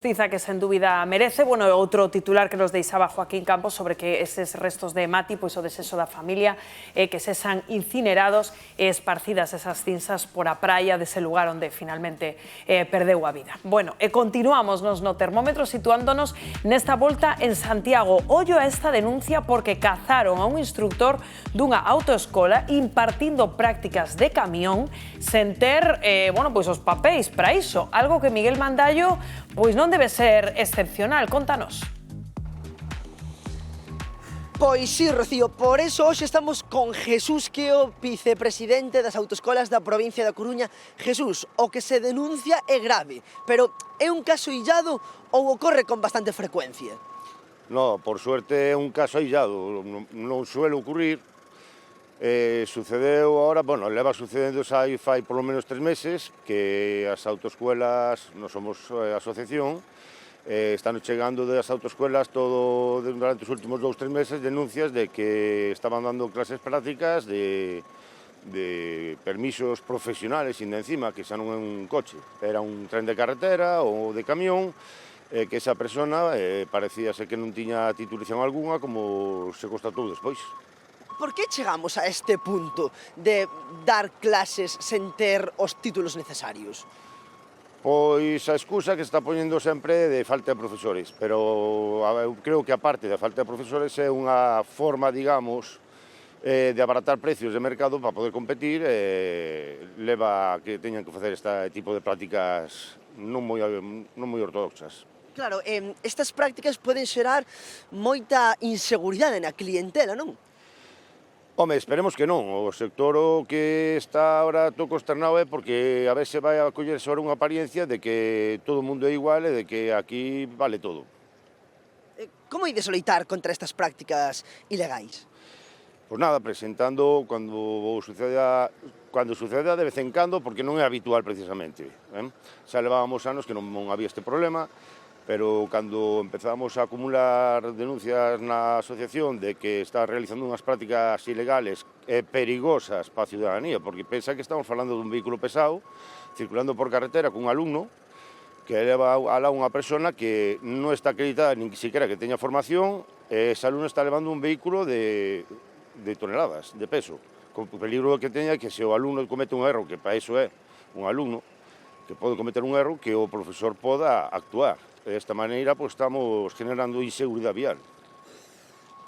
Justiza que sen dúbida merece. Bueno, outro titular que nos deixaba Joaquín Campos sobre que eses restos de Mati, pois o desexo da familia, que sexan incinerados e esparcidas esas cinzas por a praia dese lugar onde finalmente perdeu a vida. Bueno, e continuamos nos no termómetro situándonos nesta volta en Santiago. Ollo a esta denuncia porque cazaron a un instructor dunha autoescola impartindo prácticas de camión sen ter, bueno, pois os papéis para iso, algo que Miguel Mandallo pois non debe ser excepcional. Contanos. Pois sí, Rocío, por eso hoxe estamos con Jesús, que é o vicepresidente das autoescolas da provincia da Coruña. Jesús, o que se denuncia é grave, pero é un caso illado ou ocorre con bastante frecuencia? No, por suerte é un caso aillado, non suele ocurrir. Sucedeu agora, bueno, leva sucedendo fai polo menos 3 meses que as autoescuelas, non somos asociación, están chegando das autoescuelas todo durante os últimos 2-3 meses denuncias de que estaban dando clases prácticas de permisos profesionales, ainda encima, que xa non é un coche, era un tren de carretera ou de camión, que esa persona parecíase que non tiña titulación algunha, como se constatou despois. Por que chegamos a este punto de dar clases sen ter os títulos necesarios? Pois a excusa que se está poñendo sempre de falta de profesores, pero eu creo que a parte da falta de profesores é unha forma, digamos, de abaratar precios de mercado para poder competir, leva a que teñan que facer este tipo de prácticas non moi ortodoxas. Claro, estas prácticas poden xerar moita inseguridade na clientela, non? Home, esperemos que non. O sector o que está ahora todo consternado é porque a veces vai a coller sobre unha apariencia de que todo o mundo é igual e de que aquí vale todo. Como ides loitar contra estas prácticas ilegais? Pois nada, presentando cando suceda de vez en cando, porque non é habitual precisamente. Xa levábamos anos que non había este problema, pero cando empezamos a acumular denuncias na asociación de que está realizando unhas prácticas ilegales e perigosas para a ciudadanía, porque pensa que estamos falando dun vehículo pesado circulando por carretera cun alumno que leva alá unha persona que non está acreditada nin siquiera que teña formación, e ese alumno está levando un vehículo de toneladas de peso, con peligro que teña que se o alumno comete un erro, que para iso é un alumno, que pode cometer un erro, que o profesor poda actuar. De esta maneira, pois, estamos generando inseguridade vial.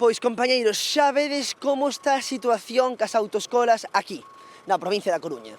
Pois, compañeiros, xa vedes como está a situación cas autoescolas aquí, na provincia da Coruña.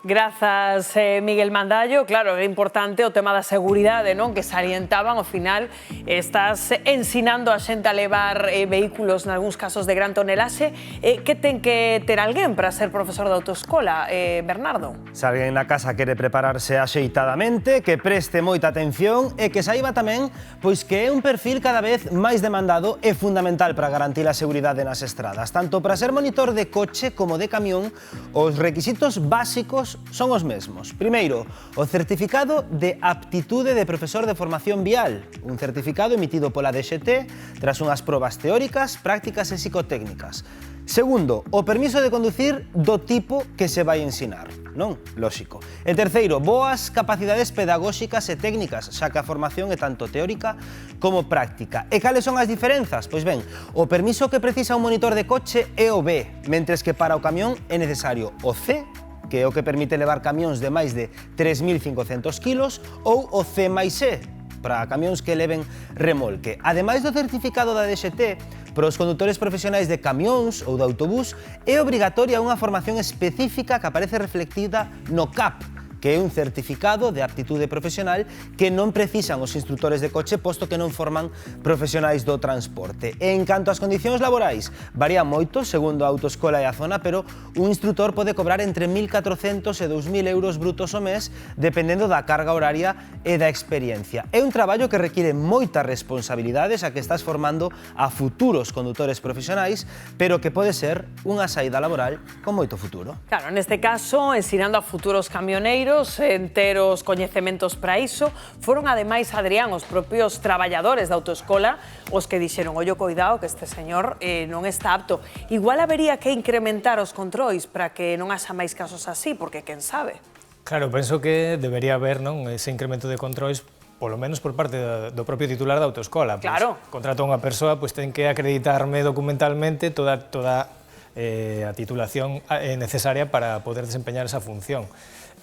Grazas, Miguel Mandallo. Claro, é importante o tema da seguridade, non? Que salientaban, ao final, estás ensinando a xente a levar vehículos, nalgúns casos, de gran tonelaxe. Que ten que ter alguén para ser profesor de autoescola, Bernardo? Se alguén na casa quere prepararse axeitadamente, que preste moita atención e que saiba tamén pois que é un perfil cada vez máis demandado e fundamental para garantir a seguridade nas estradas. Tanto para ser monitor de coche como de camión, os requisitos básicos son os mesmos. Primeiro, o certificado de aptitude de profesor de formación vial, un certificado emitido pola DXT tras unhas probas teóricas, prácticas e psicotécnicas. Segundo, o permiso de conducir do tipo que se vai ensinar, non? Lóxico. E terceiro, boas capacidades pedagóxicas e técnicas, xa que a formación é tanto teórica como práctica. E cales son as diferenzas? Pois ben, o permiso que precisa un monitor de coche é o B, mentres que para o camión é necesario o C, que é o que permite levar camións de máis de 3.500 kilos, ou o C máis E, para camións que leven remolque. Ademais do certificado da DXT, para os condutores profesionais de camións ou de autobús, é obrigatoria unha formación específica que aparece reflectida no CAP, que é un certificado de aptitude profesional que non precisan os instructores de coche, posto que non forman profesionais do transporte. E en canto ás condicións laborais, varía moito segundo a autoescola e a zona, pero un instructor pode cobrar entre 1.400 e 2.000 euros brutos ao mes, dependendo da carga horaria e da experiencia. É un traballo que require moitas responsabilidades, a que estás formando a futuros condutores profesionais, pero que pode ser unha saída laboral con moito futuro. Claro, neste caso, ensinando a futuros camioneiros, en ter os coñecementos para iso, foron ademais, Adrián, os propios traballadores da autoescola os que dixeron, ollo, coidado, que este señor non está apto. Igual habería que incrementar os controis para que non haxa máis casos así, porque quen sabe. Claro, penso que debería haber ese incremento de controis polo menos por parte do propio titular da autoescola. Claro. Contrata unha persoa, ten que acreditarme documentalmente toda a titulación necesaria para poder desempeñar esa función.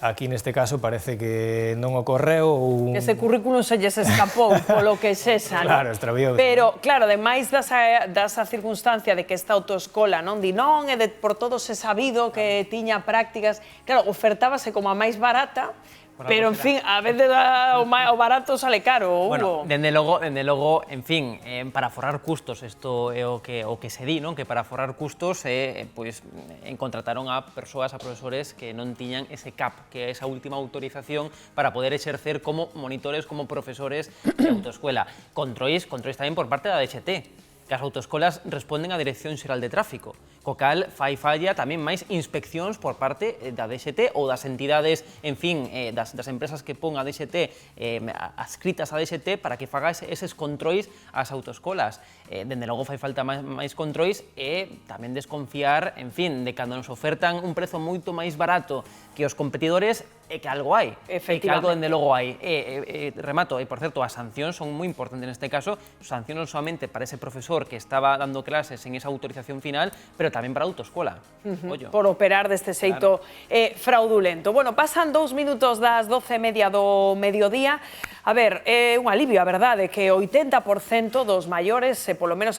Aquí neste caso parece que non ocorreu ou... Ese currículum se lles escapou, polo que sexa, non? Claro, extraviou. Pero, claro, ademais dasa circunstancia de que esta autoescola non di non, e por todos se sabido que tiña prácticas, claro, ofertábase como a máis barata, pero, en fin, a vez de o barato sale caro, Bueno, Hugo. dende logo, en fin, para forrar custos, isto é o que se di, non? Que para forrar custos, pois, contrataron a persoas, a profesores que non tiñan ese CAP, que é esa última autorización para poder exercer como monitores, como profesores de autoescuela. Controis tamén por parte da DXT, que as autoescolas responden á Dirección Xeral de Tráfico, co cal fai falla tamén máis inspeccións por parte da DXT ou das entidades, en fin, das empresas que pon a DXT adscritas a DXT para que faga eses controis ás autoescolas. Dende logo fai falta máis controis e tamén desconfiar, en fin, de cando nos ofertan un prezo moito máis barato que os competidores, é que algo hai, é que algo dende logo hai. Remato, e por certo, as sancións son moi importantes neste caso, sancións non solamente para ese profesor que estaba dando clases en esa autorización final, pero tamén para a autoescola. Por operar deste xeito fraudulento. Bueno, pasan 2 minutos das 12:30 do mediodía. A ver, é un alivio, a verdade, que o 80% dos maiores, polo menos